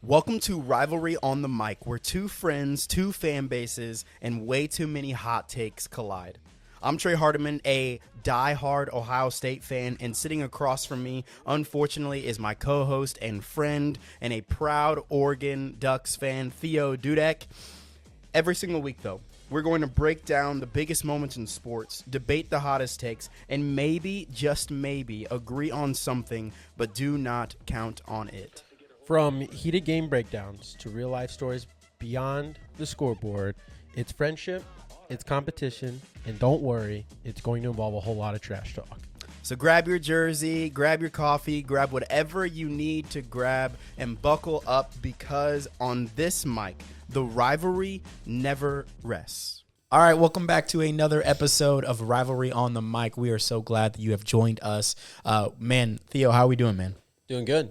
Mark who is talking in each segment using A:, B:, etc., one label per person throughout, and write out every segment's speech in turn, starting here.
A: Welcome to Rivalry on the Mic, where two friends, two fan bases, and way too many hot takes collide. I'm Trey Hardiman, a die-hard Ohio State fan, and sitting across from me, unfortunately, is my co-host and friend and a proud Oregon Ducks fan, Theo Dudek. Every single week, though, we're going to break down the biggest moments in sports, debate the hottest takes, and maybe, just maybe, agree on something, but do not count on it.
B: From heated game breakdowns to real-life stories beyond the scoreboard, it's friendship, it's competition, and don't worry, it's going to involve a whole lot of trash talk.
A: So grab your jersey, grab your coffee, grab whatever you need to grab, and buckle up because on this mic, the rivalry never rests. All right, welcome back to another episode of Rivalry on the Mic. We are so glad that you have joined us. Man, Theo, how are we doing, man?
B: Doing good,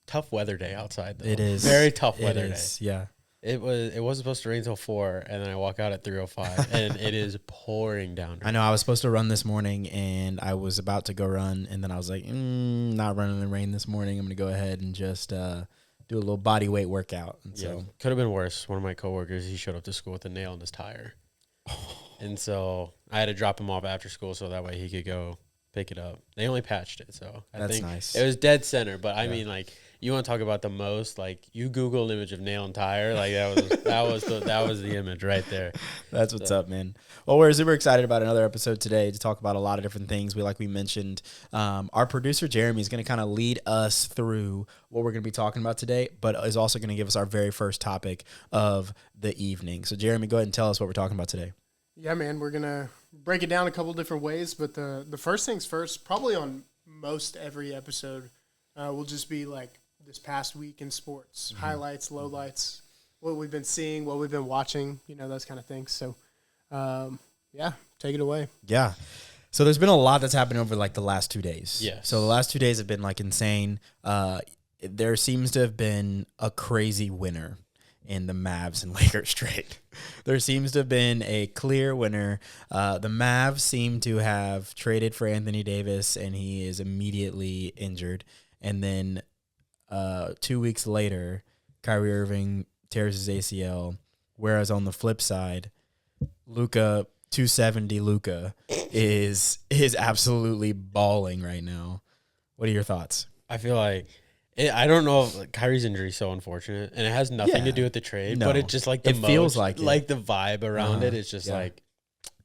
B: Tough weather day outside, though.
A: It is.
B: Very tough weather day.
A: Yeah.
B: It wasn't supposed to rain until 4, and then I walk out at 3:05, and it is pouring down.
A: I know. I was supposed to run this morning, and I was about to go run, and then I was like, not running in the rain this morning. I'm going to go ahead and just do a little body weight workout. And so
B: Could have been worse. One of my coworkers, he showed up to school with a nail in his tire. And so I had to drop him off after school so that way he could go pick it up. They only patched it, so I
A: That's
B: think
A: nice.
B: it was dead center. But I mean, you want to talk about the most? You Google an image of nail and tire, that was the image right there.
A: That's what's up, man. Well, we're super excited about another episode today to talk about a lot of different things. We mentioned, our producer Jeremy is going to kind of lead us through what we're going to be talking about today, but is also going to give us our very first topic of the evening. So, Jeremy, go ahead and tell us what we're talking about today.
C: Yeah, man, we're going to break it down a couple different ways, but the first things first, probably on most every episode, will just be this past week in sports, highlights, lowlights, what we've been seeing, what we've been watching, those kind of things. So, take it away.
A: Yeah. So there's been a lot that's happened over the last 2 days.
B: Yes.
A: So the last 2 days have been insane. There seems to have been a crazy winner in the Mavs and Lakers trade. There seems to have been a clear winner. The Mavs seem to have traded for Anthony Davis, and he is immediately injured. And then 2 weeks later, Kyrie Irving tears his ACL, whereas on the flip side, Luka 270 Luka is absolutely balling right now. What are your thoughts?
B: I feel I don't know if Kyrie's injury is so unfortunate, and it has nothing to do with the trade, but it just
A: it feels like it.
B: The vibe around it is just what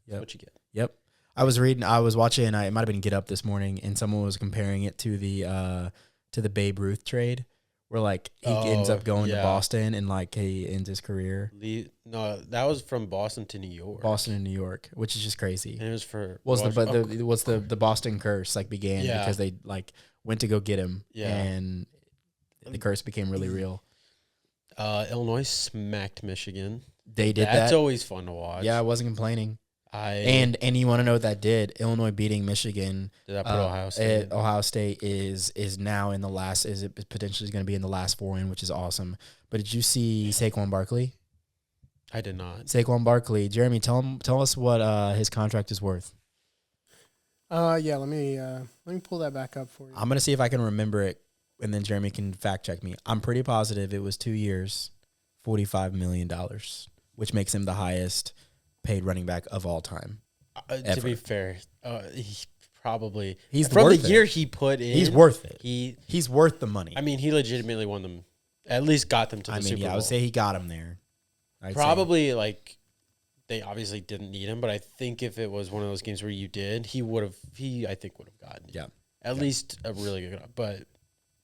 B: you get.
A: Yep. I was watching. It might have been Get Up this morning, and someone was comparing it to the Babe Ruth trade, where he ends up going to Boston and he ends his career.
B: No, that was from Boston to New York.
A: Boston and New York, which is just crazy.
B: And it was for
A: the Boston curse began because they went to go get him, and the curse became really real.
B: Illinois smacked Michigan.
A: They did that.
B: That's always fun to watch.
A: Yeah, I wasn't complaining. And you want to know what that did? Illinois beating Michigan.
B: Did that put Ohio State?
A: Ohio State is now in the last. Is it potentially going to be in the last 4 in, which is awesome. But did you see Saquon Barkley?
B: I did not.
A: Saquon Barkley, Jeremy, tell us what his contract is worth.
C: Let me pull that back up for you.
A: I'm gonna see if I can remember it, and then Jeremy can fact check me. I'm pretty positive it was 2 years, $45 million, which makes him the highest paid running back of all time.
B: To be fair, he's
A: from
B: the year he put in.
A: He's worth it. He's worth the money.
B: I mean, he legitimately won them. At least got them to the Super Bowl.
A: I would say he got him there.
B: They obviously didn't need him, but I think if it was one of those games where you did, he would have gotten it. At least a really good. But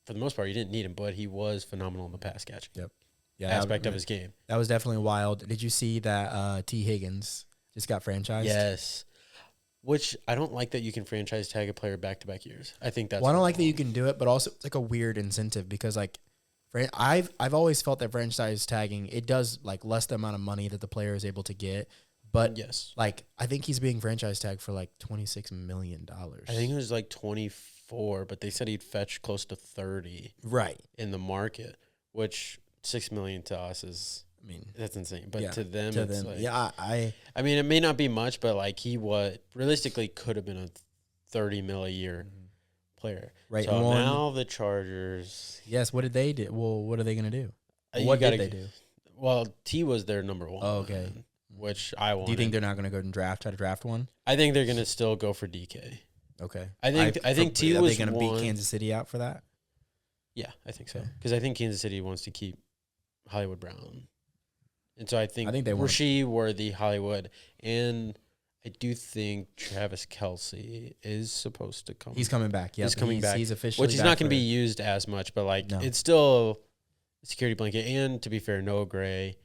B: for the most part, you didn't need him, but he was phenomenal in the pass catch. Aspect of his game.
A: That was definitely wild. Did you see that T. Higgins just got franchised?
B: Yes. Which I don't like that you can franchise tag a player back-to-back years. I think that's.
A: Well, I don't like that you can do it, but also it's a weird incentive because I've always felt that franchise tagging, it does less the amount of money that the player is able to get, but
B: yes,
A: I think he's being franchise tagged for $26 million.
B: I think it was 24, but they said he'd fetch close to 30 in the market, which $6 million to us is, that's insane. But to them, I mean, it may not be much, but he realistically could have been a $30 million a year player.
A: Right.
B: So now the Chargers.
A: Yes. What did they do? Well, what are they going to do?
B: What
A: did they do?
B: Well, T was their number one.
A: Oh, okay.
B: Which I want.
A: Do you think they're not going to go and try to draft one?
B: I think they're going to still go for DK.
A: Okay.
B: I think T was
A: going to beat Kansas City out for that?
B: Yeah, I think so. Because I think Kansas City wants to keep Hollywood Brown. And so I think
A: they
B: Rasheed Worthy, Hollywood, and I do think Travis Kelce is supposed to come.
A: He's coming back. Yeah,
B: he's coming back.
A: He's officially
B: which he's not going to be used as much, but it's still a security blanket. And to be fair, Noah Gray,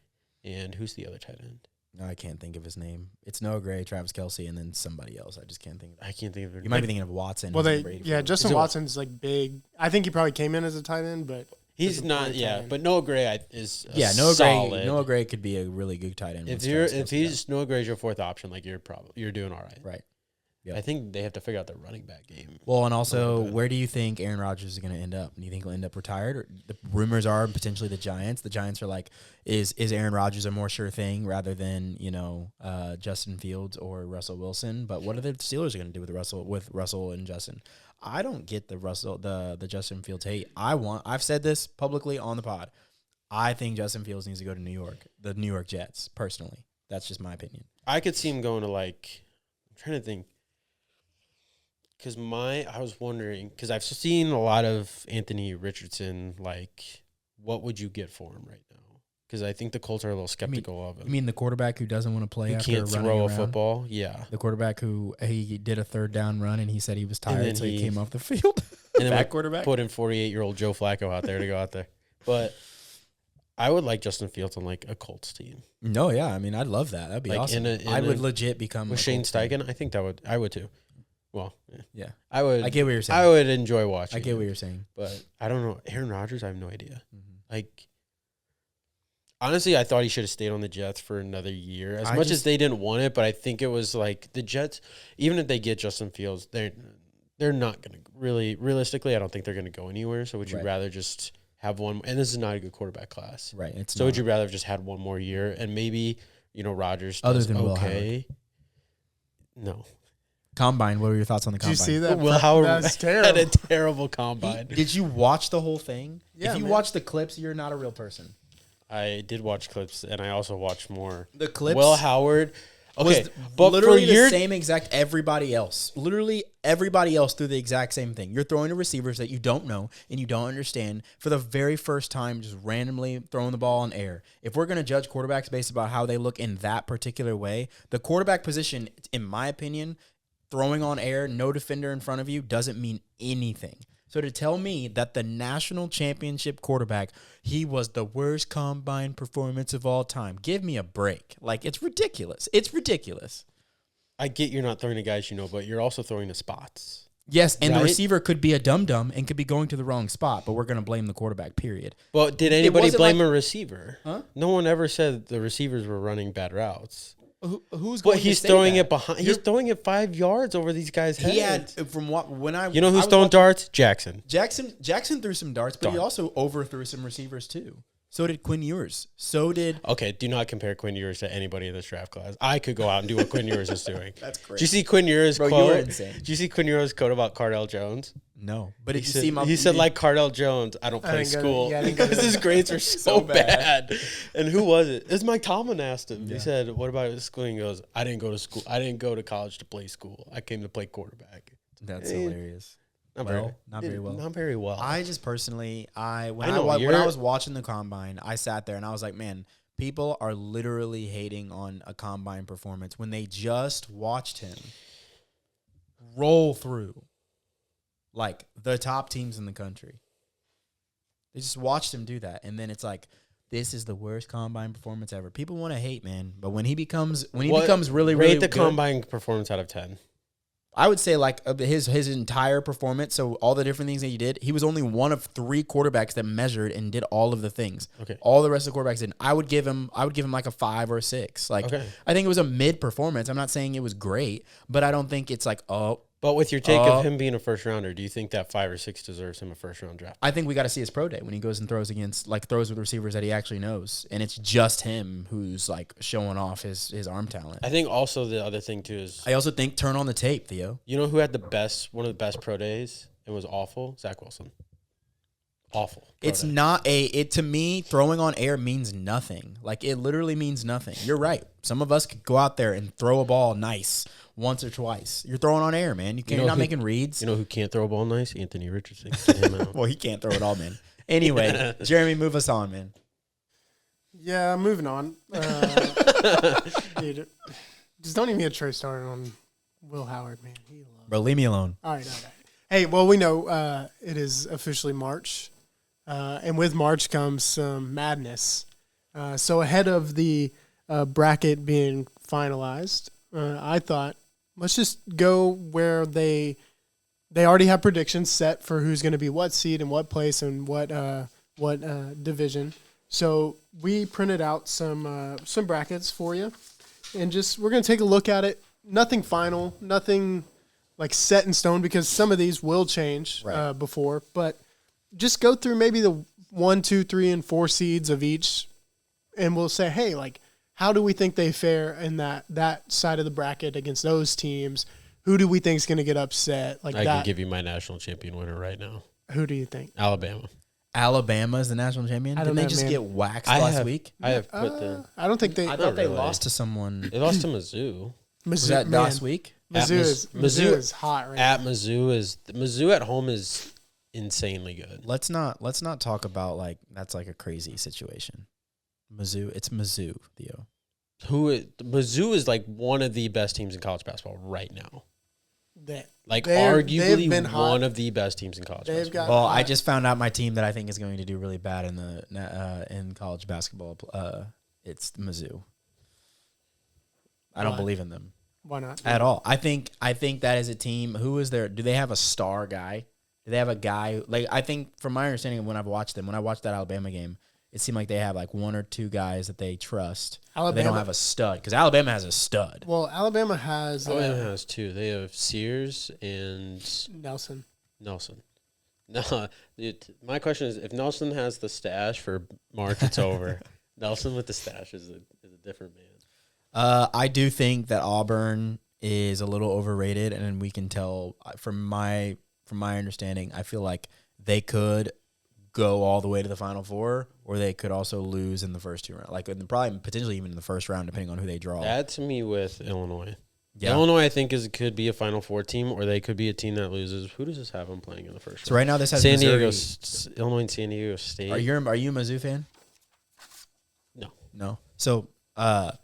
B: and who's the other tight end?
A: No, I can't think of his name. It's Noah Gray, Travis Kelce, and then somebody else. I just can't think of it.
B: I can't think of it.
A: You might be thinking of Watson.
C: Well, Justin Watson's like big. I think he probably came in as a tight end, but
B: he's not. Yeah, but Noah Gray is
A: Noah
B: solid.
A: Gray. Noah Gray could be a really good tight end.
B: If he's Noah Gray's your fourth option, like you're doing all right.
A: Right.
B: Yep. I think they have to figure out their running back game.
A: Well, and also, where do you think Aaron Rodgers is going to end up? Do you think he'll end up retired? Or the rumors are potentially the Giants. The Giants are like, is Aaron Rodgers a more sure thing rather than Justin Fields or Russell Wilson? But what are the Steelers going to do with Russell and Justin? I don't get the Justin Fields hate. I've said this publicly on the pod. I think Justin Fields needs to go to New York, the New York Jets. Personally, that's just my opinion.
B: I could see him going to I'm trying to think. Because I was wondering, because I've seen a lot of Anthony Richardson, what would you get for him right now? Because I think the Colts are a little skeptical of him.
A: You mean the quarterback who doesn't want to play after
B: can't throw a football? Yeah.
A: The quarterback who he did a third down run and he said he was tired, so he came off the field.
B: And then quarterback put in 48-year-old Joe Flacco out there to go out there. But I would like Justin Fields on a Colts team.
A: No, yeah, I mean I'd love that. That'd be awesome. I would legit become
B: with Shane Steichen. I think I would too. Well,
A: yeah,
B: I would.
A: I get what you're saying.
B: I would enjoy watching.
A: I get what you're saying,
B: but I don't know Aaron Rodgers. I have no idea. Mm-hmm. Honestly, I thought he should have stayed on the Jets for another year. As much as they didn't want it, but I think it was the Jets. Even if they get Justin Fields, they're not going to realistically. I don't think they're going to go anywhere. So would you rather just have one? And this is not a good quarterback class,
A: right?
B: Would you rather have just had one more year and maybe Rodgers
A: other than
B: okay? No.
A: Combine. What were your thoughts on the combine?
C: Did you see that?
B: Will Howard
C: That's terrible.
B: had a terrible combine.
A: Did you watch the whole thing?
C: Yeah,
A: if you watch the clips, you're not a real person.
B: I did watch clips, and I also watched more.
A: The clips.
B: Will Howard. Okay,
A: but literally the same exact everybody else. Literally everybody else do the exact same thing. You're throwing to receivers that you don't know and you don't understand for the very first time, just randomly throwing the ball in air. If we're going to judge quarterbacks based on how they look in that particular way, the quarterback position, in my opinion, throwing on air, no defender in front of you, doesn't mean anything. So to tell me that the national championship quarterback, he was the worst combine performance of all time, give me a break. It's ridiculous. It's ridiculous.
B: I get you're not throwing to guys but you're also throwing to spots.
A: Yes, and the receiver could be a dum-dum and could be going to the wrong spot, but we're going to blame the quarterback, period.
B: Well, did anybody blame a receiver? Huh? No one ever said the receivers were running bad routes.
A: Who's going?
B: But he's throwing it behind. He's throwing it 5 yards over these guys' heads.
A: He had
B: who's throwing darts? Jackson
A: threw some darts, but he also overthrew some receivers too. So did Quinn Ewers.
B: Okay, do not compare Quinn Ewers to anybody in this draft class. I could go out and do what Quinn Ewers is doing.
A: That's great.
B: Did you see Quinn Ewers' quote?
A: You were insane.
B: Did you see Quinn Ewers' quote about Cardell Jones?
A: No, but did you
B: see
A: my?
B: He said Cardell Jones, I don't play school because his grades are so bad. And who was it? It's Mike Tomlin asked him. Yeah. He said, "What about his school?" And he goes, "I didn't go to school. I didn't go to college to play school. I came to play quarterback."
A: That's hilarious.
B: Not very well.
A: I just personally, when I was watching the combine, I sat there and I was like, man, people are literally hating on a combine performance when they just watched him roll through the top teams in the country. They just watched him do that, and then it's this is the worst combine performance ever. People want to hate, man, but when he becomes really
B: rate the
A: good,
B: combine performance out of 10.
A: I would say his entire performance, so all the different things that he did, he was only one of 3 quarterbacks that measured and did all of the things.
B: Okay.
A: All the rest of the quarterbacks didn't. I would give him a 5 or a 6.
B: Okay.
A: I think it was a mid performance. I'm not saying it was great, but I don't think it's
B: But with your take of him being a first rounder, do you think that 5 or 6 deserves him a first round draft?
A: I think we got to see his pro day when he goes and throws with receivers that he actually knows, and it's just him who's showing off his arm talent.
B: I think also the other thing too is
A: I also think turn on the tape, Theo.
B: You know who had one of the best pro days, and was awful, Zach Wilson. Awful.
A: It's not to me, throwing on air means nothing. Like, it literally means nothing. You're right. Some of us could go out there and throw a ball nice once or twice. You're throwing on air, man. You're not making reads.
B: You know who can't throw a ball nice? Anthony Richardson. Get him out.
A: Well, he can't throw it all, man. Anyway, Jeremy, move us on, man.
C: Yeah, moving on. Dude, just don't even get Trey started on Will Howard, man.
A: Bro, leave me alone.
C: All right. Hey, well, we know it is officially March, and with March comes some madness. So ahead of the bracket being finalized, I thought let's just go where they already have predictions set for who's going to be what seed and what place and what division. So we printed out some brackets for you, and we're going to take a look at it. Nothing final, nothing like set in stone, because some of these will change before. But just go through maybe the 1, 2, 3, and 4 seeds of each, and we'll say, hey, like, how do we think they fare in that side of the bracket against those teams? Who do we think is going to get upset? Like, I
B: can give you my national champion winner right now.
C: Who do you think?
A: Alabama is the national champion? Didn't they just get waxed last week?
B: I have put them.
C: I don't think they.
A: I thought they lost to someone.
B: They lost to Mizzou.
A: Was that last week?
C: Mizzou is hot right
B: at now. Mizzou at home is insanely good.
A: Let's not talk about like that's like a crazy situation. It's Mizzou, Theo.
B: Mizzou is like one of the best teams in college basketball right now.
C: Arguably
B: one of the best teams in college basketball.
A: I just found out my team that I think is going to do really bad in college basketball. It's Mizzou. I don't believe in them.
C: Why not?
A: At all. I think that is a team. Who is there? Do they have a star guy? Do they have a guy? Like, I think from my understanding when I watched that Alabama game, it seemed like they have like 1 or 2 guys that they trust. They don't have a stud, because Alabama has a stud.
C: Well, Alabama has
B: 2. They have Sears and
C: Nelson.
B: No, dude, my question is, if Nelson has the stash for March, it's over. Nelson with the stash is a different man.
A: I do think that Auburn is a little overrated, and we can tell from my understanding, I feel like they could go all the way to the Final Four, or they could also lose in the first 2 rounds, like probably potentially even in the first round, depending on who they draw.
B: That to me with Illinois.
A: Yeah.
B: Illinois, I think, could be a Final Four team, or they could be a team that loses. Who does this have them playing in the first round?
A: So right now this has
B: Illinois and San Diego State.
A: Are you a Mizzou fan? No. So, what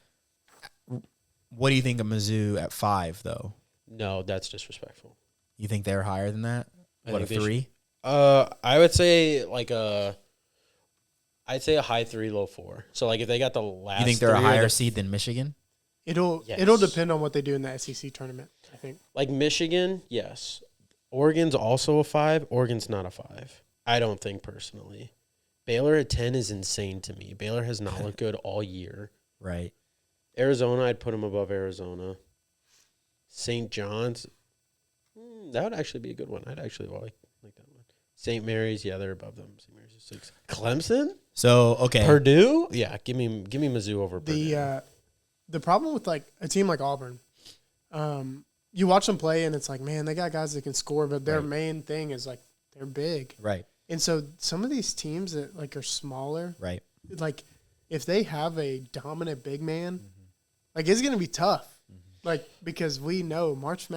A: do you think of Mizzou at 5 though?
B: No, that's disrespectful.
A: You think they're higher than that? What, a 3?
B: I would say I'd say a high 3, low 4. So like if they got the last,
A: you think they're a higher seed than Michigan?
C: It'll depend on what they do in the SEC tournament, I think.
B: Like Michigan, yes. Oregon's also a 5. Oregon's not a 5. I don't think personally. Baylor at 10 is insane to me. Baylor has not looked good all year.
A: Right.
B: Arizona, I'd put them above Arizona. St. John's, that would actually be a good one. I'd actually like that one. St. Mary's, yeah, they're above them. St. Mary's is 6. Clemson?
A: So, okay.
B: Purdue? Yeah, give me Mizzou over Purdue.
C: The problem with like a team like Auburn, you watch them play and it's like, man, they got guys that can score, but their main thing is like they're big.
A: Right.
C: And so some of these teams that like are smaller,
A: right?
C: Like if they have a dominant big man, like it's gonna be tough. Like because we know March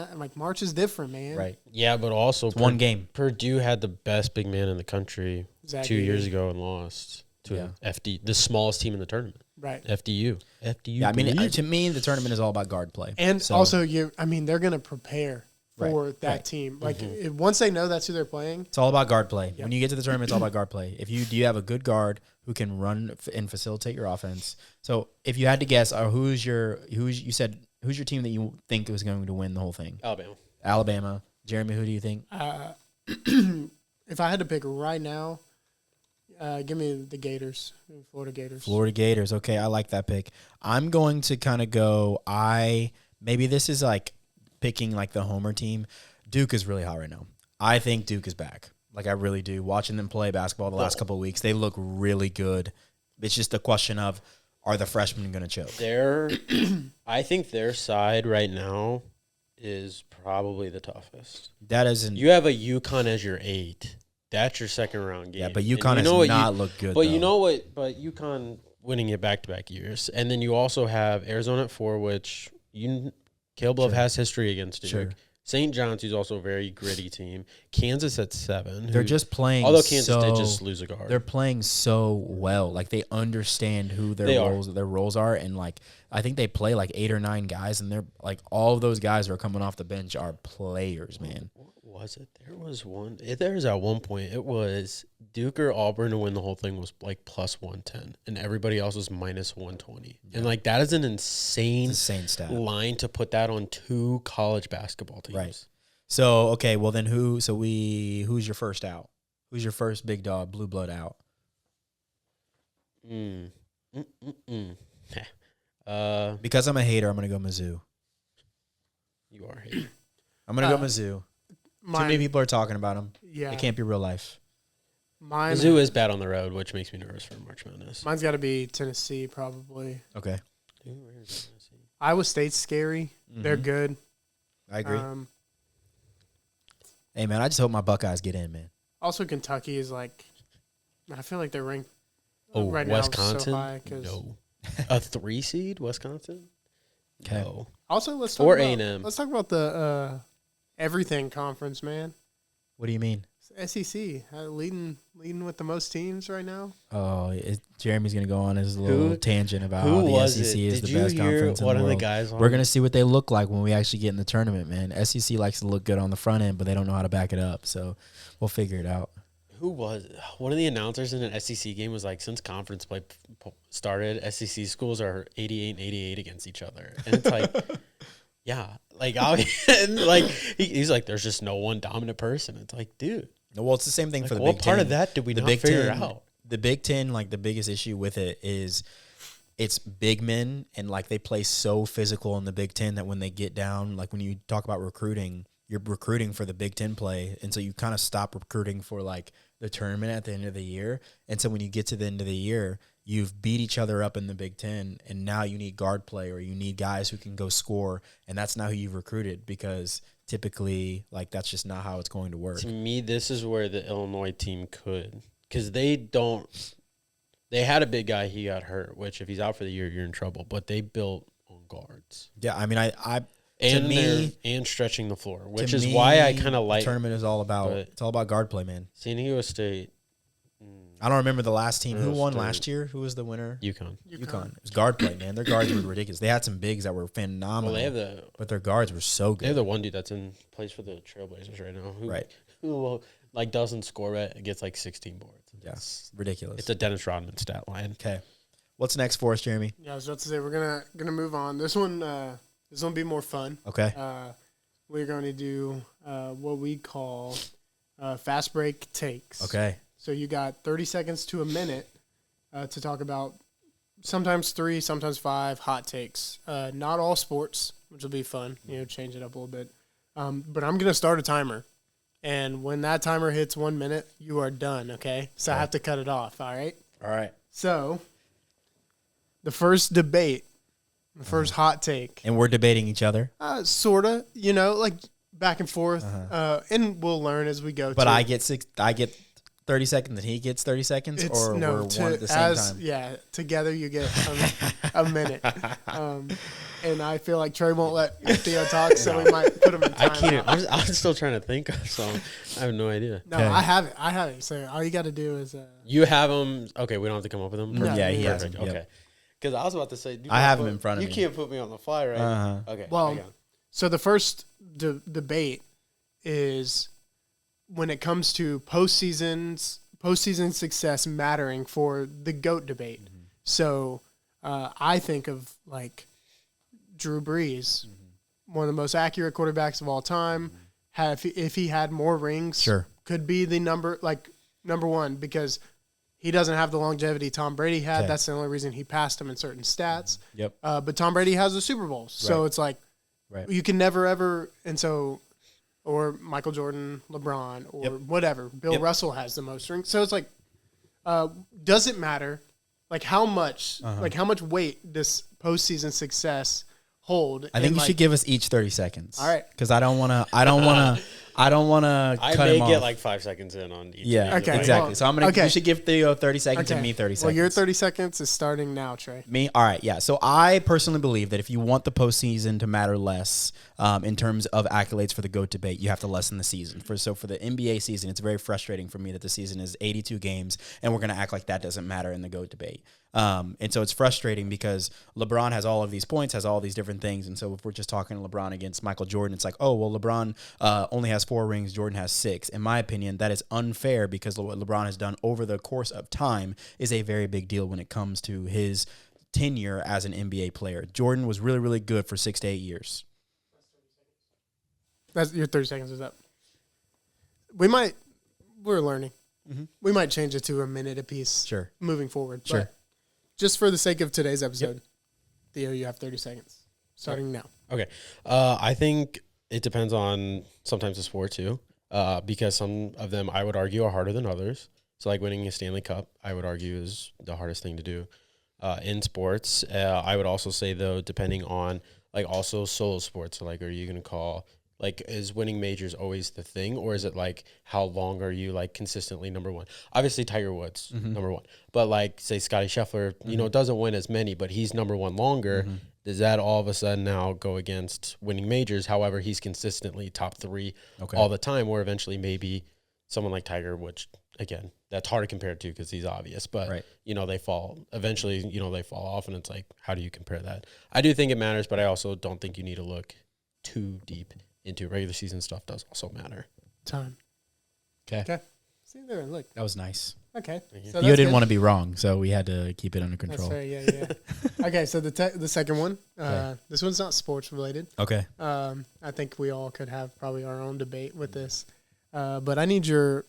C: is different, man.
A: Right.
B: Yeah, but also
A: it's one game.
B: Purdue had the best big man in the country 2 years ago and lost to FD, the smallest team in the tournament.
C: Right.
B: FDU.
A: Yeah, I mean, to me, the tournament is all about guard play.
C: And also, they're going to prepare for that team. Like, once they know that's who they're playing.
A: It's all about guard play. Yep. When you get to the tournament, it's all about guard play. Do you have a good guard who can run and facilitate your offense? So, if you had to guess, who's your team that you think is going to win the whole thing? Alabama. Jeremy, who do you think?
C: If I had to pick right now, give me the Gators, Florida Gators.
A: Florida Gators. Okay, I like that pick. I'm going to kind of go. Maybe this is like picking like the homer team. Duke is really hot right now. I think Duke is back. Like I really do. Watching them play basketball the last couple of weeks, they look really good. It's just a question of, are the freshmen going to choke?
B: I think their side right now is probably the toughest.
A: That isn't.
B: You have a UConn as your 8. That's your second round game.
A: Yeah, but UConn has not looked good.
B: But
A: though.
B: you know what? But UConn winning it back-to-back years, and then you also have Arizona at 4, which Caleb Love has history against Duke. Sure. St. John's, who's also a very gritty team. Kansas at 7.
A: They're just playing.
B: Although Kansas did just lose a guard.
A: They're playing so well. Like they understand who their roles are, and like I think they play like 8 or 9 guys, and they're like all of those guys who are coming off the bench are players, man.
B: What was it? There was at one point it was Duke or Auburn to win the whole thing was like plus 110, and everybody else was minus 120. Yeah. And like that is an insane
A: stat
B: line to put that on 2 college basketball teams.
A: Right. So okay, well then who's your first out? Who's your first big dog blue blood out? Because I'm a hater, I'm gonna go Mizzou.
B: You are a hater.
A: I'm gonna go Mizzou. Too many people are talking about them.
C: Yeah,
A: it can't be real life.
B: Mizzou is bad on the road, which makes me nervous for March Madness.
C: Mine's got to be Tennessee, probably.
A: Okay.
C: Iowa State's scary. Mm-hmm. They're good.
A: I agree. Hey man, I just hope my Buckeyes get in, man.
C: Also, Kentucky is like, I feel like they're ranked.
B: Right Wisconsin?
C: Now so high
B: no. A 3 seed, Wisconsin.
A: Okay.
B: No.
C: Also, let's talk about the everything conference, man.
A: What do you mean?
C: SEC leading with the most teams right now.
A: Oh, Jeremy's gonna go on his little tangent about how the SEC is the best conference in the world.
B: One of the guys
A: We're gonna see what they look like when we actually get in the tournament, man. SEC likes to look good on the front end, but they don't know how to back it up. So we'll figure it out.
B: Who was it? One of the announcers in an SEC game was like, since conference play started, SEC schools are 88-88 against each other, and it's like. Yeah, like he's like, there's just no one dominant person. It's like, dude.
A: Well, it's the same thing for the
B: Big Ten.
A: What
B: part of that did we not figure out?
A: The Big Ten, like the biggest issue with it is it's big men, and like they play so physical in the Big Ten that when they get down, like when you talk about recruiting, you're recruiting for the Big Ten play, and so you kind of stop recruiting for like the tournament at the end of the year. And so when you get to the end of the year, you've beat each other up in the Big Ten, and now you need guard play or you need guys who can go score, and that's not who you've recruited because typically, like, that's just not how it's going to work.
B: To me, this is where the Illinois team could, because they had a big guy, he got hurt, which if he's out for the year, you're in trouble, but they built on guards.
A: Yeah, I mean,
B: and stretching the floor, which is why I kind of like.
A: The tournament is all about, it's all about guard play, man.
B: San Diego State.
A: I don't remember the last team. Who won last year? Who was the winner?
B: UConn.
A: It was guard play, man. Their guards were ridiculous. They had some bigs that were phenomenal. Well, but their guards were so good.
B: They have the one dude that's in place for the Trailblazers right now. Who like doesn't score it, gets like 16 boards.
A: It's ridiculous.
B: It's a Dennis Rodman stat line.
A: Okay. What's next for us, Jeremy?
C: Yeah, I was about to say we're gonna move on. This one will be more fun.
A: Okay.
C: We're going to do what we call fast break takes.
A: Okay.
C: So you got 30 seconds to a minute to talk about sometimes 3, sometimes 5 hot takes. Not all sports, which will be fun. Change it up a little bit. But I'm going to start a timer. And when that timer hits 1 minute, you are done, okay? So I have to cut it off, all right?
A: All right.
C: So the first debate, the first hot take.
A: And we're debating each other?
C: Sort of, like back and forth. And we'll learn as we go.
A: But I get 30 seconds and he gets 30 seconds, or we're one at the same time?
C: Yeah, together you get a minute. And I feel like Trey won't let Theo talk, so we might put him in time.
B: I can't. I'm still trying to think of something. I have no idea.
C: No, okay. I have it. So all you got to do is...
B: You have them. Okay, we don't have to come up with them?
A: No, yeah, he has them. Yep.
B: Okay. Because I was about to say...
A: I have them in front of me.
B: You can't put me on the fly, right?
A: Uh-huh.
B: Okay.
C: Well, so the first debate is when it comes to postseason success mattering for the GOAT debate. Mm-hmm. So I think of like Drew Brees, one of the most accurate quarterbacks of all time. If he had more rings, could be the number one because he doesn't have the longevity Tom Brady had. Okay. That's the only reason he passed him in certain stats.
A: Yep.
C: But Tom Brady has the Super Bowls, so it's like you can never ever, and so. Or Michael Jordan, LeBron, or whatever. Bill Russell has the most rings. So it's like, does it matter? Like how much weight does postseason success hold.
A: I think you should give us each 30 seconds.
C: All right.
A: Because I don't want to cut him off.
B: I may get like 5 seconds in on each.
A: Yeah,
C: okay,
A: exactly.
C: well,
A: so I'm gonna. You should give Theo 30 seconds and me 30 seconds.
C: Well, your 30 seconds is starting now, Trey.
A: Me? All right, yeah. So I personally believe that if you want the postseason to matter less in terms of accolades for the GOAT debate, you have to lessen the season. For the NBA season, it's very frustrating for me that the season is 82 games, and we're going to act like that doesn't matter in the GOAT debate. And so it's frustrating because LeBron has all of these points, has all these different things. And so if we're just talking LeBron against Michael Jordan, it's like, oh, well, LeBron only has 4 rings, Jordan has 6. In my opinion, that is unfair because what LeBron has done over the course of time is a very big deal when it comes to his tenure as an NBA player. Jordan was really, really good for 6 to 8 years.
C: That's your 30 seconds is up. We're learning. Mm-hmm. We might change it to a minute apiece.
A: Sure.
C: Moving forward.
A: Sure.
C: But just for the sake of today's episode, Theo, you have 30 seconds. Starting now.
B: Okay. I think it depends on sometimes the sport too, because some of them I would argue are harder than others. So like winning a Stanley Cup, I would argue is the hardest thing to do in sports. I would also say though, depending on like also solo sports, so like are you going to call like is winning majors always the thing, or is it like how long are you like consistently number one? Obviously Tiger Woods number one, but like say Scotty Scheffler, you know, doesn't win as many, but he's number one longer. Does that all of a sudden now go against winning majors? However, he's consistently top 3 all the time, where eventually maybe someone like Tiger, which again, that's hard to compare to because he's obvious, but you know, they fall eventually, you know, they fall off, and it's like, how do you compare that? I do think it matters, but I also don't think you need to look too deep into regular season stuff. Does also matter.
C: Time.
A: Okay.
C: See there, look.
A: That was nice.
C: Okay.
A: So you didn't want to be wrong, so we had to keep it under control.
C: That's fair, yeah. Okay, so the second one, this one's not sports related.
A: Okay.
C: I think we all could have probably our own debate with this. But I need your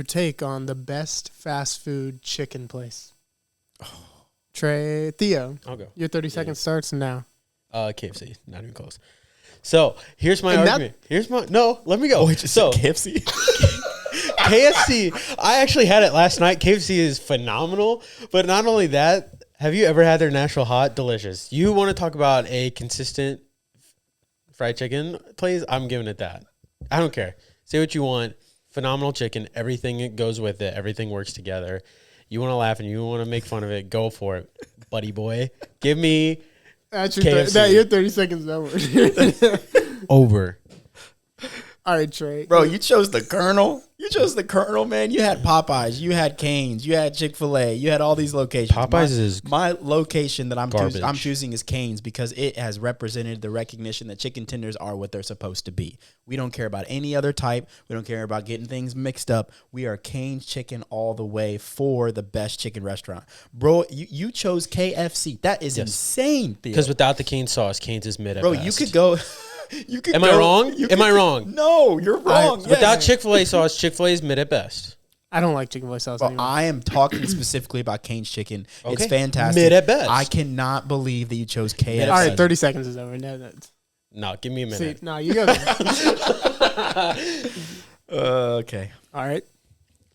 C: take on the best fast food chicken place. Theo.
B: I'll go.
C: Your 30 seconds starts now.
B: KFC, not even close. So here's my argument. Let me go.
A: So KFC.
B: KFC, I actually had it last night. KFC is phenomenal, but not only that, have you ever had their Nashville Hot? Delicious. You want to talk about a consistent fried chicken place? I'm giving it that. I don't care. Say what you want. Phenomenal chicken. Everything goes with it. Everything works together. You want to laugh and you want to make fun of it, go for it, buddy boy. Give me
C: That's
B: KFC.
C: your 30 seconds over.
B: Over.
C: All right, Trey.
A: Bro, you chose the Colonel. Man. You had Popeyes. You had Cane's. You had Chick-fil-A. You had all these locations.
B: Popeyes is
A: my location that I'm
B: garbage.
A: choosing is Cane's because it has represented the recognition that chicken tenders are what they're supposed to be. We don't care about any other type. We don't care about getting things mixed up. We are Cane's chicken all the way for the best chicken restaurant. Bro, you chose KFC. That is insane, Theo.
B: Because without the Cane's sauce, Cane's is mid at
A: Bro,
B: best.
A: you could go...
B: Am I wrong? Am I wrong?
A: No, you're wrong. Yes.
B: Without Chick-fil-A sauce, Chick-fil-A is mid at best.
C: I don't like Chick-fil-A sauce anymore.
A: I am talking specifically about Cane's chicken.
B: Okay.
A: It's fantastic.
B: Mid at best.
A: I cannot believe that you chose KFC.
C: All right, 30 seconds is over.
B: No, give me a minute.
C: See, no, you go there.
A: Okay.
C: All right.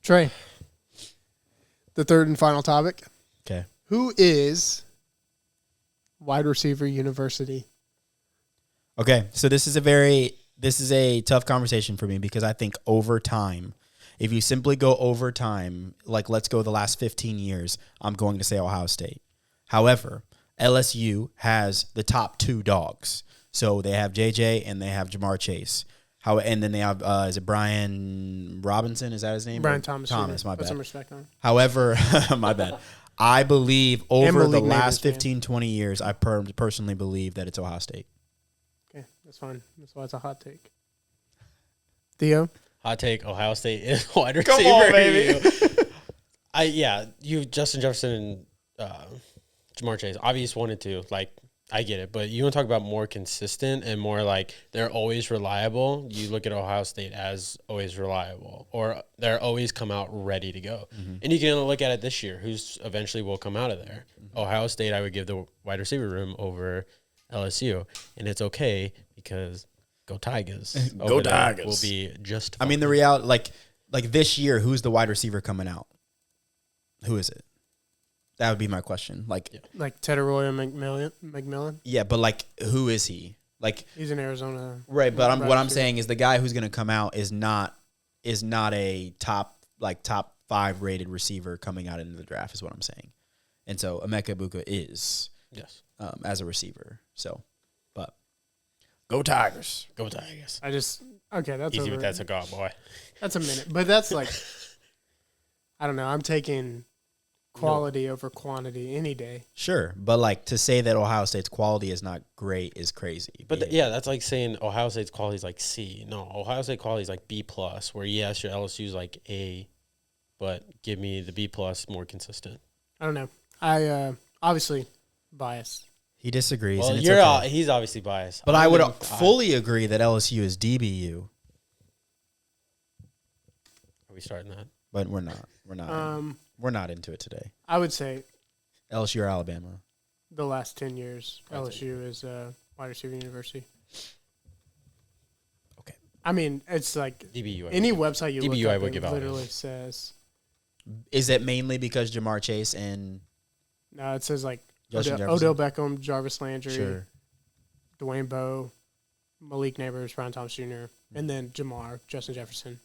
C: Trey, the third and final topic.
A: Okay.
C: Who is wide receiver university?
A: Okay, so this is a tough conversation for me because I think over time, if you simply go over time, like let's go the last 15 years, I'm going to say Ohio State. However, LSU has the top 2 dogs. So they have JJ and they have Jamar Chase. And then they have, is it Brian Robinson? Is that his name?
C: Brian Thomas.
A: Thomas, my bad.
C: Put some respect on him.
A: However, my bad. I believe over the last
C: neighbors,
A: 15, 20 years, I personally believe that it's Ohio State.
C: Okay, that's fine. That's why it's a hot take. Theo?
B: Hot take, Ohio State is wide receiver.
A: Come on, baby.
B: Justin Jefferson and Jamar Chase, obvious 1 and 2. Like, I get it. But you want to talk about more consistent and more like they're always reliable. You look at Ohio State as always reliable, or they're always come out ready to go. Mm-hmm. And you can look at it this year, who's eventually will come out of there. Mm-hmm. Ohio State, I would give the wide receiver room over LSU, and it's okay because go Tigers.
A: Go Tigers.
B: Will be just fine.
A: I mean, the reality, like this year, who's the wide receiver coming out? Who is it? That would be my question. Like
C: Tedderoy McMillan.
A: Yeah, but like, who is he? Like,
C: he's in Arizona,
A: right? But what I'm saying is the guy who's going to come out is not a top 5 rated receiver coming out into the draft. Is what I'm saying. And so Emeka Egbuka is as a receiver. So, but go Tigers,
B: go Tigers.
C: That's
B: easy with that cigar, boy.
C: That's a minute, but that's like, I don't know. I'm taking quality over quantity any day.
A: Sure, but like to say that Ohio State's quality is not great is crazy.
B: But that's like saying Ohio State's quality is like C. No, Ohio State quality is like B+, where yes, your LSU's like A, but give me the B+ more consistent.
C: I don't know. I obviously biased.
A: He disagrees.
B: Well,
A: and
B: he's obviously biased.
A: But I would fully agree that LSU is DBU.
B: Are we starting that?
A: But we're not. We're not into it today.
C: I would say
A: LSU or Alabama.
C: The last 10 years, LSU is wide receiver university.
A: Okay.
C: I mean, it's like
B: DBU.
C: Any website you
B: DBU,
C: look
B: I
C: up,
B: would
C: it
B: give
C: literally
B: Alabama.
C: says.
A: Is it mainly because Jamar Chase and
C: No, it says like
A: Justin
C: Odell Beckham, Jarvis Landry,
A: Sure.
C: Dwayne Bowe, Malik Neighbors, Brian Thomas Jr., and then Jamar, Justin Jefferson.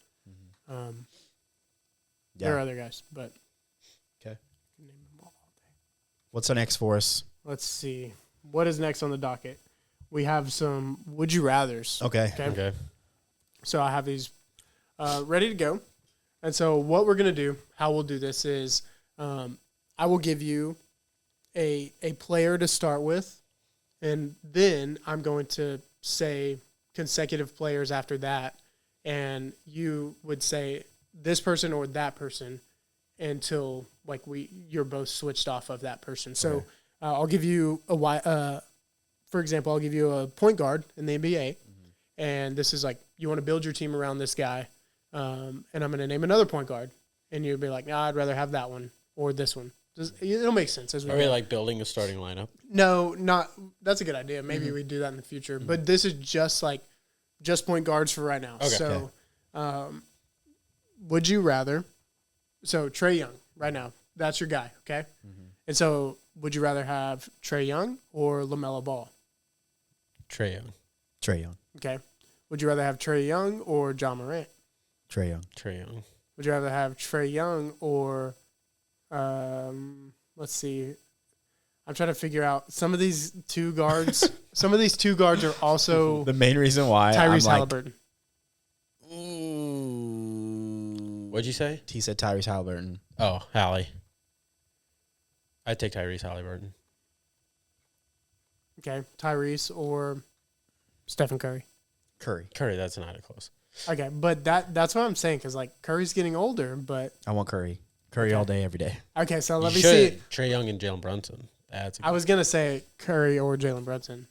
C: There are other guys, but
A: okay. What's next for us?
C: Let's see. What is next on the docket? We have some Would You Rathers.
A: Okay.
C: So I have these ready to go. And so what we're going to do, how we'll do this is I will give you a player to start with, and then I'm going to say consecutive players after that, and you would say this person or that person until like you're both switched off of that person. So I'll give you for example, I'll give you a point guard in the NBA, and this is like you want to build your team around this guy, and I'm going to name another point guard, and you'll be like, nah, I'd rather have that one or this one. It'll make sense as we
B: Are we like building a starting lineup?
C: No, not. That's a good idea. Maybe we do that in the future. But this is just point guards for right now.
B: Okay.
C: So, would you rather? So Trae Young right now, that's your guy, okay? And so, would you rather have Trae Young or LaMelo Ball?
B: Trae Young.
A: Trae Young.
C: Okay. Would you rather have Trae Young or John Morant?
A: Trae Young.
B: Trae Young.
C: Would you rather have Trae Young or, let's see, I'm trying to figure out some of these two guards. Some of these two guards are also
A: The main reason why
C: Tyrese Halliburton.
B: What'd you say?
A: He said Tyrese Halliburton.
B: Oh, Hallie. I'd take Tyrese Halliburton.
C: Okay, Tyrese or Stephen Curry.
A: Curry,
B: that's not a close.
C: Okay, but that's what I'm saying because like Curry's getting older, but
A: I want Curry. Curry all day, every day.
C: okay. So let me see.
B: Trae Young and Jalen Brunson.
C: I was gonna say Curry or Jalen Brunson.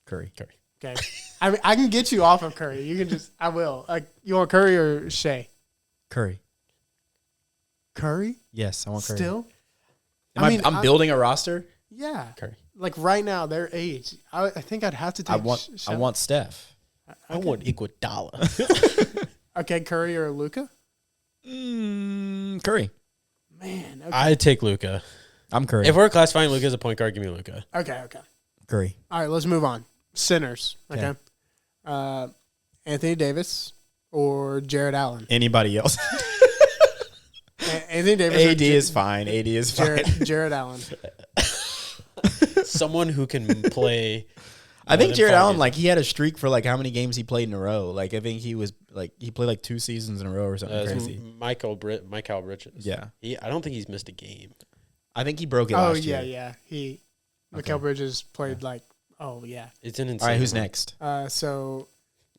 A: Curry.
C: Okay, I mean I can get you off of Curry. You can just I will. You want Curry or Shea?
A: Curry.
C: Curry?
A: Yes, I want Curry.
C: Still?
A: I'm building a roster.
C: Yeah.
B: Curry.
C: Like right now, their age. I think I'd have to take.
A: I want Steph.
B: I want Iguodala.
C: Okay, Curry or Luka?
A: Curry.
C: Man. Okay.
B: I'd take Luka.
A: I'm Curry.
B: If we're classifying Luka as a point guard, give me Luka.
C: Okay.
A: Curry.
C: All right, let's move on. Centers. Okay. Anthony Davis or Jared Allen?
A: Anybody else?
C: Anthony Davis.
A: AD is fine. AD is fine.
C: Jared Allen.
B: Someone who can play.
A: I think Jared Allen, like, he had a streak for, like, how many games he played in a row. Like, I think he played, like, 2 seasons in a row or something crazy.
B: Michael Bridges.
A: Yeah.
B: I don't think he's missed a game.
A: I think he broke it last year.
C: Yeah. Mikal Bridges played,
B: It's an insane.
A: All right, who's
B: amount.
A: next?
C: So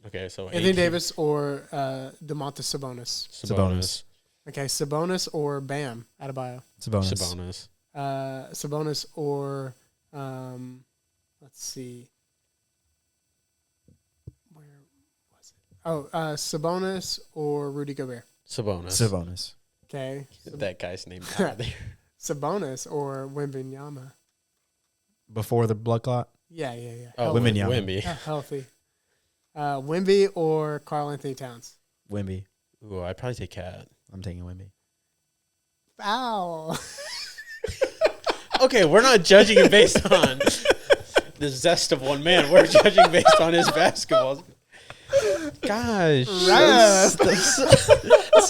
C: Anthony
B: AD.
C: Davis or DeMontis Sabonis? Okay, Sabonis or Bam Adebayo?
A: Sabonis.
C: Sabonis or, let's see. Where was it? Oh, Sabonis or Rudy Gobert?
A: Sabonis.
C: Okay.
B: Get that guy's name out of there.
C: Sabonis or Wembanyama?
A: Before the blood clot?
C: Yeah.
B: Oh,
A: Wembanyama.
B: Wemby.
C: Healthy. Wemby or Karl Anthony Towns?
A: Wemby.
B: Ooh, I'd probably take Cat.
A: I'm taking Wemby.
C: Foul.
B: Okay, we're not judging it based on the zest of one man. We're judging based on his basketball. Gosh, that's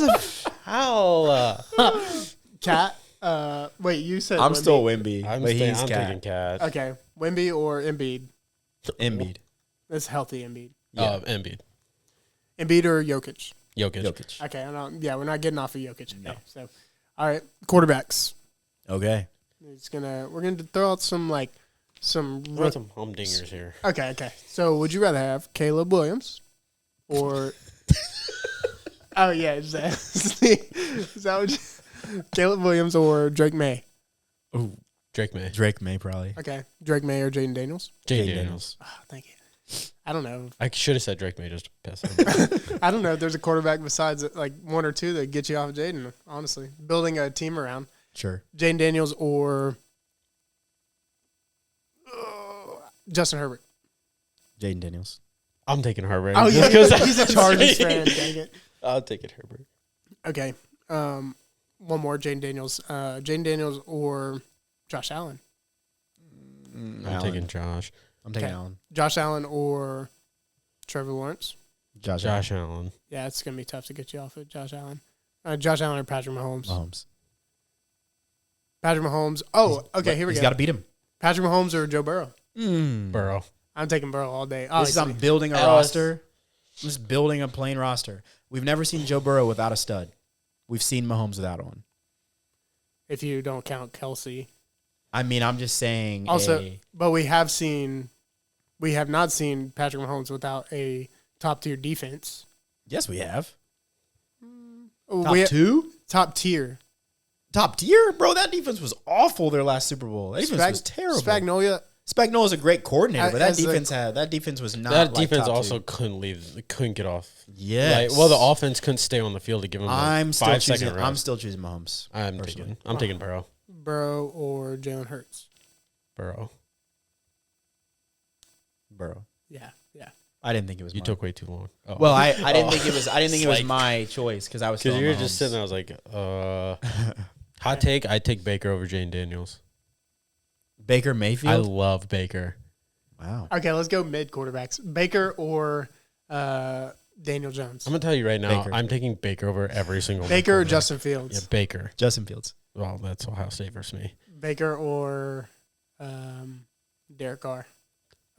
B: a foul.
C: Cat. Wait, you said
A: I'm
C: Wemby.
A: still Wemby,
B: I'm
A: but he's
B: taking
A: Cat.
B: Cat.
C: Okay, Wemby or Embiid?
A: Embiid.
C: That's healthy Embiid.
B: Yeah. Embiid.
C: Embiid or Jokic?
B: Jokic.
C: Okay, we're not getting off of Jokic. Okay, so all right, quarterbacks.
A: Okay.
C: We're gonna throw out some
B: We're some humdingers here.
C: Okay. So would you rather have Caleb Williams or? Oh yeah, is that what Caleb Williams or Drake May?
A: Ooh,
B: Drake May.
A: Probably.
C: Okay, Drake May or Jaden Daniels?
B: Jaden Daniels.
C: Oh, thank you. I don't know.
B: I should have said Drake May just to piss him.
C: I don't know if there's a quarterback besides like one or two that get you off of Jaden. Honestly, building a team around
A: Sure.
C: Jaden Daniels or Justin Herbert.
A: Jaden Daniels.
B: I'm taking Herbert.
C: Oh yeah,
B: Just 'cause
C: he's a Chargers fan. Dang it.
B: I'll take it Herbert.
C: Okay. One more, Jaden Daniels. Jaden Daniels or Josh Allen.
B: I'm taking Josh.
A: I'm taking
C: Okay.
A: Allen.
C: Josh Allen or Trevor Lawrence.
A: Josh
B: Allen.
C: Yeah, it's gonna be tough to get you off of Josh Allen. Josh Allen or Patrick Mahomes.
A: Mahomes.
C: Patrick Mahomes. Oh, okay. Here we
A: He's
C: go.
A: got to beat him.
C: Patrick Mahomes or Joe Burrow.
B: Burrow.
C: I'm taking Burrow all day.
A: This is I'm
C: Obviously.
A: building a
B: Ellis.
A: roster. I'm just building a plain roster. We've never seen Joe Burrow without a stud. We've seen Mahomes without one.
C: If you don't count Kelsey.
A: I mean, I'm just saying.
C: Also, but we have not seen Patrick Mahomes without a top tier defense.
A: Yes, we have.
C: We-
A: Two?
C: top tier.
A: Top tier? Bro, that defense was awful their last Super Bowl. That defense was terrible.
C: Spagnuolo.
A: is a great coordinator, but that
C: As a-
A: defense was not
B: That
A: like
B: defense
A: top
B: also
A: tier.
B: couldn't get off.
A: Yes.
B: The offense couldn't stay on the field to give him
A: I'm still
B: 5
A: choosing.
B: second
A: I'm
B: rest.
A: still choosing Mahomes.
B: I'm taking Burrow.
C: Burrow or Jalen Hurts.
B: Burrow.
A: Burrow.
C: Yeah.
A: I didn't think it was.
B: You
A: mine.
B: took way too long. Oh.
A: Well, I didn't think it was. I didn't think it was
B: Like-
A: my choice because I was.
B: Because
A: still
B: you
A: on
B: were just
A: Mahomes.
B: sitting there, I was like, hot take, I'd take Baker over Jane Daniels.
A: Baker
B: I
A: Mayfield.
B: love Baker.
A: Wow.
C: Okay, let's go mid quarterbacks. Baker or Daniel Jones.
B: I'm going to tell you right now,
A: Baker.
B: I'm taking Baker over every single
C: Baker or
B: quarterback.
C: Justin Fields.
B: Yeah, Baker.
A: Justin Fields.
B: Well, that's Ohio State versus me.
C: Baker or Derek Carr.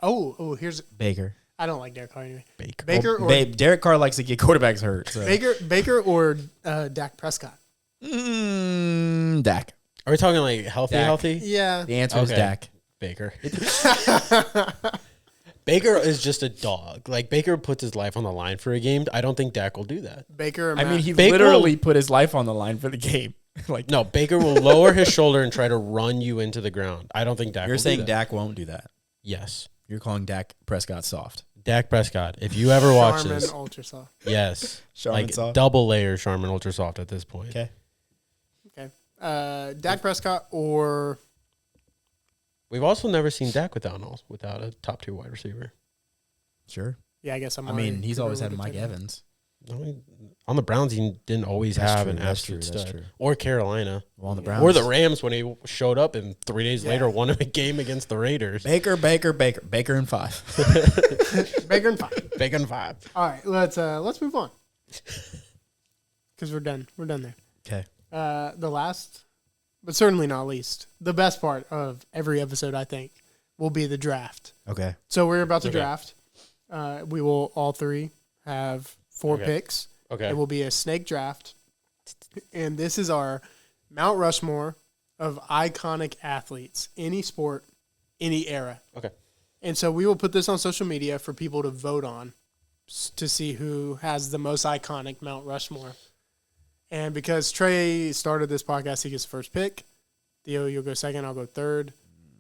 C: Oh, here's.
A: Baker.
C: I don't like Derek Carr anyway.
B: Baker.
C: Baker
A: Well,
C: or
A: babe, Derek Carr likes to get quarterbacks hurt. So.
C: Baker or Dak Prescott.
A: Dak.
B: Are we talking like healthy,
A: Dak.
B: healthy?
C: Yeah.
A: The answer is
B: Okay.
A: Dak.
B: Baker. Baker is just a dog. Like, Baker puts his life on the line for a game. I don't think Dak will do that.
C: Baker or
A: I
C: Matt.
A: mean, he
B: Baker
A: literally put his life on the line for the game. Like,
B: No, Baker will lower his shoulder and try to run you into the ground. I don't think Dak
A: you're
B: will
A: saying
B: do that.
A: Dak won't do that.
B: Yes.
A: You're calling Dak Prescott soft.
B: Dak Prescott. If you ever watch
C: Charmin
B: this,
C: Ultra Soft.
B: yes.
A: Charmin
B: like
A: soft?
B: double layer Charmin Ultra Soft at this point.
A: Okay.
C: Okay. Dak Prescott or
B: We've also never seen Dak without a top 2 wide receiver.
A: Sure.
C: yeah, I guess I'm.
A: I mean,
C: already
A: he's always had
C: alluded
A: Mike
C: to that.
A: Evans.
B: On the Browns, he didn't always
A: That's
B: have
A: true,
B: an
A: that's true,
B: absolute
A: that's
B: stud.
A: true.
B: Or Carolina.
A: Well, on the
C: Yeah.
A: Browns.
B: Or the Rams when he showed up and 3 days
C: Yeah.
B: later won a game against the Raiders.
A: Baker and 5.
C: Baker and 5.
B: Big and 5.
C: All right, let's move on because we're done. We're done there.
A: Okay.
C: The last, but certainly not least, the best part of every episode, I think, will be the draft.
A: Okay.
C: So we're about to
B: Okay.
C: draft. We will all three have 4
B: Okay.
C: picks.
B: Okay.
C: It will be a snake draft, and this is our Mount Rushmore of iconic athletes, any sport, any era.
B: Okay.
C: And so we will put this on social media for people to vote on to see who has the most iconic Mount Rushmore. And because Trey started this podcast, he gets the first pick. Theo, you'll go second. I'll go third.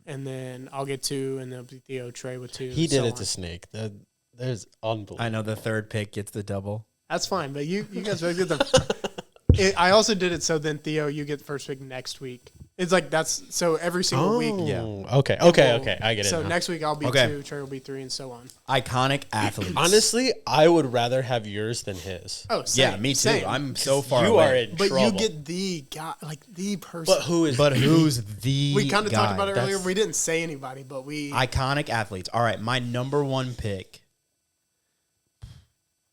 C: And then I'll get 2, and then it'll be Theo, Trey with 2.
B: He did
C: so
B: it
C: on.
B: to Snake. That is unbelievable.
A: I know the third pick gets the double.
C: That's fine, but you guys both get the. I also did it so then Theo, you get the first pick next week, It's like so every single week.
A: Yeah.
B: Okay. I get it.
C: So
B: now.
C: next week I'll be 2, Trey will be 3, and so on.
A: Iconic athletes.
B: Honestly, I would rather have yours than his.
C: Oh, same,
A: yeah, me too.
C: Same.
A: I'm so far
B: You
A: away.
B: are in
C: But
B: trouble.
C: you get the guy, like the person.
B: But who is?
A: But who's the
C: we kind of talked about it earlier.
A: That's
C: We didn't say anybody, but we.
A: iconic athletes. All right, my number one pick.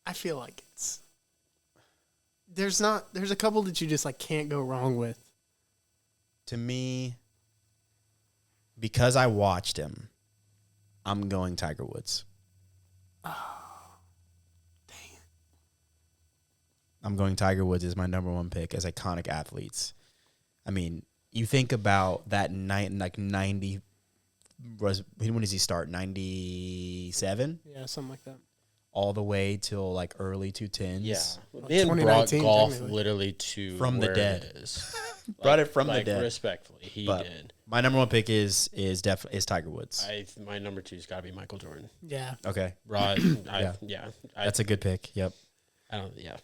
C: I feel like it's. There's a couple that you just like can't go wrong with.
A: To me, because I watched him, I'm going Tiger Woods.
C: Oh, dang it.
A: I'm going Tiger Woods as my number one pick as iconic athletes. I mean, you think about that night, like 90. When does he start? 97?
C: Yeah, something like that.
A: All the way till like early 2010s.
B: Yeah, man brought
C: 2019
B: golf
C: technically.
B: literally to
A: From the
B: where
A: dead.
B: It is.
A: Brought it from the
B: like,
A: dead.
B: Respectfully, he
A: But
B: did.
A: my number one pick is Tiger Woods.
B: My number 2's got to be Michael Jordan.
C: Yeah.
A: Okay,
B: Rod,
A: that's a good pick. Yep.
B: I don't. Yeah,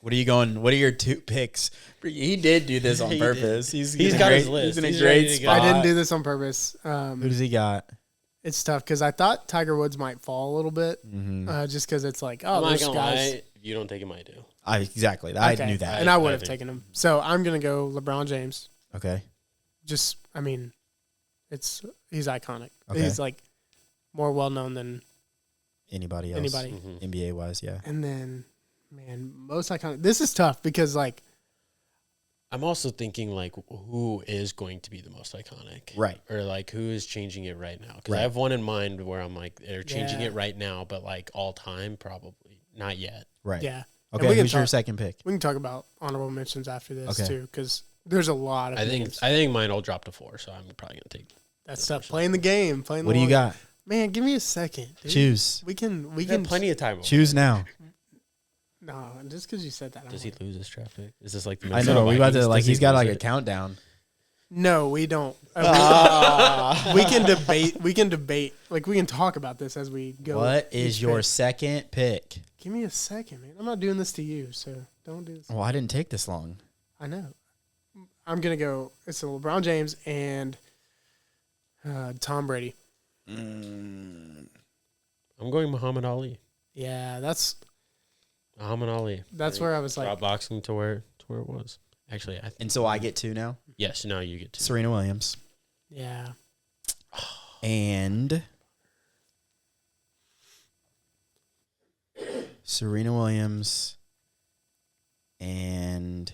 A: What are you going? What are your 2 picks? He did do this on
B: He
A: purpose.
B: did.
A: He's
B: He's
A: in a
B: got
A: great,
B: his list.
A: He's in a
B: He's
A: great
B: ready to go.
A: spot.
C: I didn't do this on purpose.
A: Who does he got?
C: It's tough because I thought Tiger Woods might fall a little bit, just because it's like, oh,
B: I'm not
C: those
B: gonna
C: guys.
B: lie. If you don't take him, I do.
A: Exactly. I
C: Okay.
A: knew that.
C: And I would
B: I
C: have
B: think-
C: taken him. So I'm gonna go LeBron James.
A: Okay.
C: Just, I mean, he's iconic.
A: Okay.
C: He's like more well known than
A: Anybody else?
C: anybody.
B: Mhm.
A: NBA wise, yeah.
C: And then, man, most iconic. This is tough because like
B: I'm also thinking like who is going to be the most iconic,
A: Right.
B: Or like who is changing it right now? Because
A: Right.
B: I have one in mind where I'm like they're changing
C: Yeah.
B: it right now, but like all time probably not yet.
A: Right.
C: yeah.
A: Okay.
C: we can
A: Who's your
C: talk-
A: second pick?
C: We can talk about honorable mentions after this
A: Okay.
C: too, because there's a lot of.
B: I think
C: names.
B: mine will drop to 4, so I'm probably gonna take.
C: That's tough. Playing the game. Playing.
A: What
C: the
A: do you
C: long-
A: got?
C: Man, give me a second. Dude.
A: Choose.
C: We can.
B: We got plenty of time.
A: Choose now.
C: No, just because you said that.
B: Does he lose his draft pick? Is this like the
A: I
B: Minnesota
A: know. We about to
B: Vikings?
A: like.
B: Does he
A: He's got
B: lose
A: like a
B: it?
A: countdown.
C: No, we don't. We can debate. We can debate. Like we can talk about this as we go.
A: What is
C: each
A: your
C: pick.
A: second pick?
C: Give me a second, man. I'm not doing this to you, so don't do this.
A: Well, I didn't take this long.
C: I know. I'm gonna go. It's LeBron James and Tom Brady.
B: I'm going Muhammad Ali.
C: Yeah, that's
B: Muhammad Ali.
C: where I was like,
B: Drop boxing to where it was. Actually, I think.
A: And so I get 2 now.
B: Yes, now you get to.
A: Serena Williams
C: yeah,
A: and Serena Williams and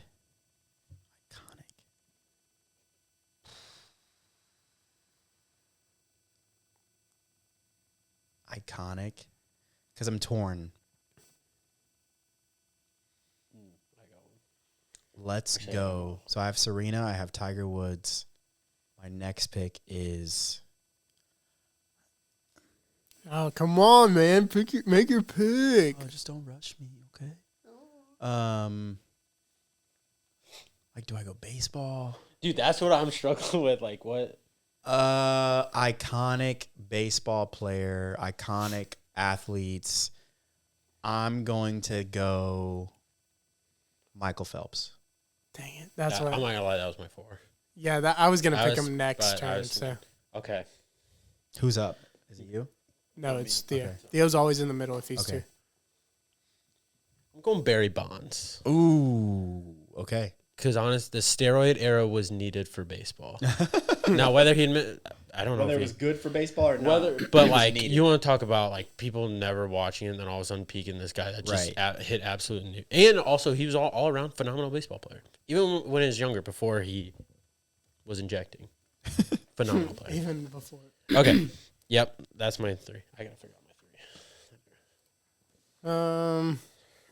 A: iconic because I'm torn. Let's
B: Actually, I
A: go. So I have Serena. I have Tiger Woods. My next pick is
C: oh come on, man, make your pick.
A: oh, just don't rush me, okay? Like, do I go baseball?
B: Dude, that's what I'm struggling with. Like, what?
A: Iconic baseball player, iconic athletes. I'm going to go Michael Phelps.
C: Dang it, that's
B: I'm
C: what.
B: not gonna lie, that was my 4.
C: Yeah, that I was gonna
B: I
C: pick
B: was-
C: him next
B: but I
C: turn.
B: was-
C: So
B: Okay.
A: Who's up? Is it you?
C: no, it's Theo.
A: Okay.
C: Theo's always in the middle if he's
A: Okay.
C: two.
B: I'm going Barry Bonds.
A: Ooh, okay.
B: Because honest, the steroid era was needed for baseball. Now, whether he admit, I don't know if he,
A: good for baseball or
B: but like you want to talk about like people never watching it, and then all of a sudden peaking this guy that just
A: Right.
B: hit absolute new. And also, he was all around phenomenal baseball player, even when he was younger, before he was injecting. Phenomenal player.
C: Even before.
B: Okay, yep, that's my 3. I gotta figure out my 3.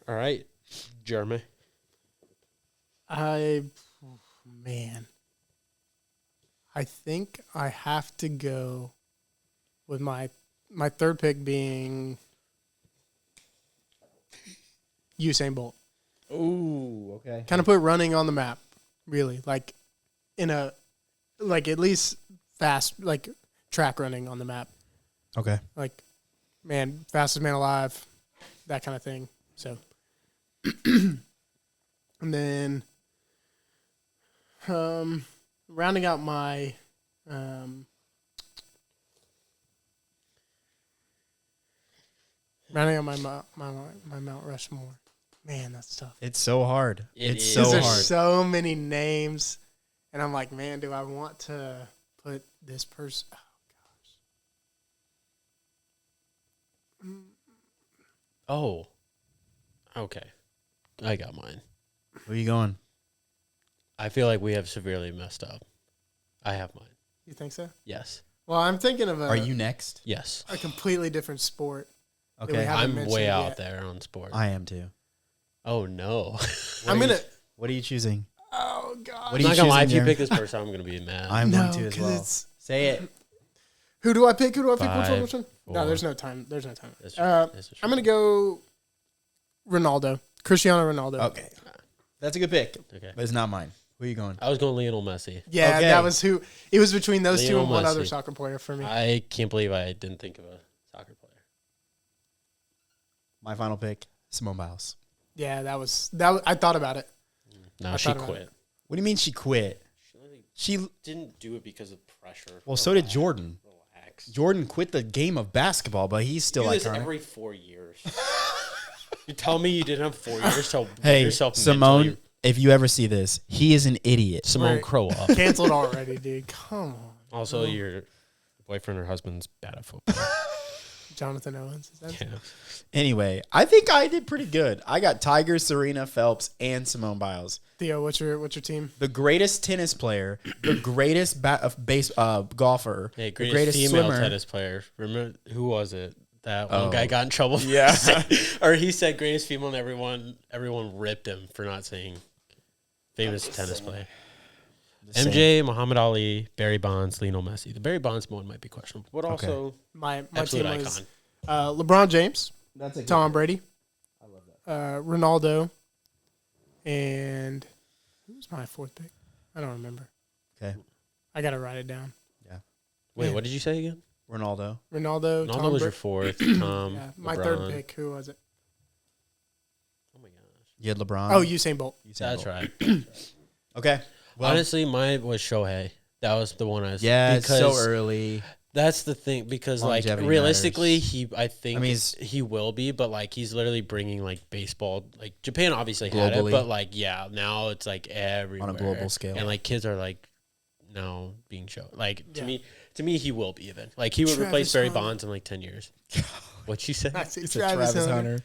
B: All right, Jeremy.
C: Man, I think I have to go with my third pick being Usain Bolt.
A: Ooh, okay.
C: Kind of put running on the map, really, like in a like at least fast like track running on the map.
A: Okay.
C: Like, man, fastest man alive, that kind of thing. So, and then, rounding out my Mount Rushmore. Man, that's tough.
A: It's so hard. It's so
C: Because
A: hard.
C: there's so many names, and I'm like, man, do I want to put this person?
B: Oh. Okay. I got mine.
A: Where you going?
B: I feel like we have severely messed up. I have mine.
C: You think so?
B: Yes.
C: Well, I'm thinking of
A: Are you next?
B: Yes.
C: a completely different sport.
A: Okay.
C: haven't
B: I'm
C: mentioned
B: way
C: it
B: out
C: yet.
B: there on sport.
A: I am too.
B: Oh, no.
A: What are you choosing?
C: Oh God.
A: What are
B: I'm
A: you
B: not going to lie. If
A: choosing,
B: you
A: Jared?
B: pick this person, I'm going to be mad.
A: I'm
C: No,
A: going to as
C: 'cause
A: well.
C: it's-
A: Say it.
C: Who do I pick? Which one?
B: Five,
C: Which one? No,
B: four.
C: there's no time. There's no time.
B: This is
C: I'm gonna go Ronaldo, Cristiano Ronaldo.
A: Okay. That's a good pick.
B: Okay.
A: But it's not mine. Where you going?
B: I was going Lionel Messi.
C: Yeah,
A: Okay.
C: that was who. It was between those two
B: Lionel
C: and one
B: Messi.
C: other soccer player for me.
B: I can't believe I didn't think of a soccer player.
A: My final pick, Simone Biles.
C: Yeah, that was. I thought about it.
B: No,
C: I
B: she
C: thought about
B: quit.
A: What do you mean she quit? She
B: Didn't do it because of pressure.
A: well, so did Jordan.
B: Relax.
A: Jordan quit the game of basketball, but he's still
B: You do this
A: iconic.
B: every 4 years. You tell me you didn't have 4 years to get
A: Hey,
B: yourself
A: Simone,
B: mentally-
A: if you ever see this, he is an idiot.
B: Simone,
C: Right.
B: grow up.
C: Canceled already, dude. Come on,
B: Also, your boyfriend or husband's bad at football.
C: Jonathan Owens. Is that
B: Yeah.
A: Anyway, I think I did pretty good. I got Tiger, Serena, Phelps, and Simone Biles.
C: Theo? What's your team?
A: The greatest tennis player, the greatest golfer,
B: Hey,
A: the
B: greatest
A: greatest
B: female
A: swimmer.
B: tennis player. Remember who was it? That one
A: Oh.
B: guy got in trouble.
A: Yeah.
B: Or he said greatest female, and everyone ripped him for not saying famous tennis player.
A: Same.
B: MJ, Muhammad Ali, Barry Bonds, Lionel Messi. The Barry Bonds one might be questionable, but
A: Okay.
B: also
C: My
B: absolute
C: team
B: icon.
C: was LeBron James,
A: That's a good
C: Tom
A: pick.
C: Brady,
A: I love that.
C: Ronaldo, and who's my fourth pick? I don't remember.
A: Okay.
C: I gotta write it down.
B: Wait,
C: Yeah.
B: what did you say again?
A: Ronaldo.
C: Ronaldo,
B: Ronaldo
C: Tom
B: was your
C: Brady.
B: fourth. Tom,
C: Yeah, my
B: LeBron.
C: third pick. Who was it?
B: Oh my gosh,
A: You had LeBron.
C: Oh, Usain Bolt.
A: Usain
B: that's
A: Bolt.
B: right.
A: Okay. Well,
B: Honestly, mine was Shohei. That was the one I was.
A: yeah, it's so
B: because
A: early.
B: That's the thing, because like
A: Longevity
B: realistically,
A: matters.
B: I think
A: I mean, he's-
B: he will be, but like he's literally bringing like baseball. Like Japan obviously had
A: Globally.
B: it, but like yeah, now it's like everywhere
A: On a global scale.
B: and like kids are like now being shown. Like
C: Yeah.
B: to me, he will be even. Like he would
C: Travis
B: replace Barry
C: Hunter.
B: Bonds in like 10 years. What'd you say?
C: I said
A: It's a Travis Hunter.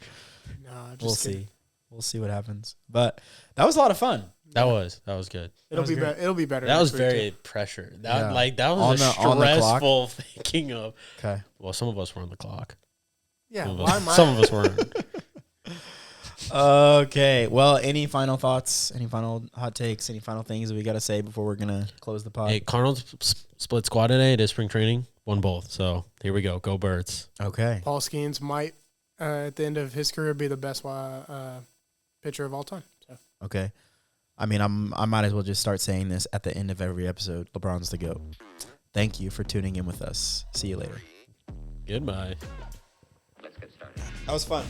C: No, I'm just
A: We'll
C: kidding.
A: see. We'll see what happens. But that was a lot of fun.
B: That was good.
C: It'll
A: was
C: be
A: great.
C: better. It'll be better.
B: That was
C: next week,
B: very
C: too.
B: pressure.
A: Yeah.
B: That
A: On
B: was
A: the- on the clock?
B: stressful thinking of.
A: Okay.
B: Well, some of us were on the clock.
C: Yeah.
B: Some of
C: Why
B: us,
C: am I?
B: some of us weren't.
A: Okay. Well, any final thoughts? Any final hot takes? Any final things that we got to say before we're going to close the pod?
B: Hey, Cardinals split squad today. It is spring training. Won both. So here we go. Go Birds.
A: Okay.
C: Paul Skeens might, at the end of his career, be the best pitcher of all time. So
A: Okay. I mean, I might as well just start saying this at the end of every episode. LeBron's the GOAT. Thank you for tuning in with us. See you later.
B: Goodbye.
A: That was fun.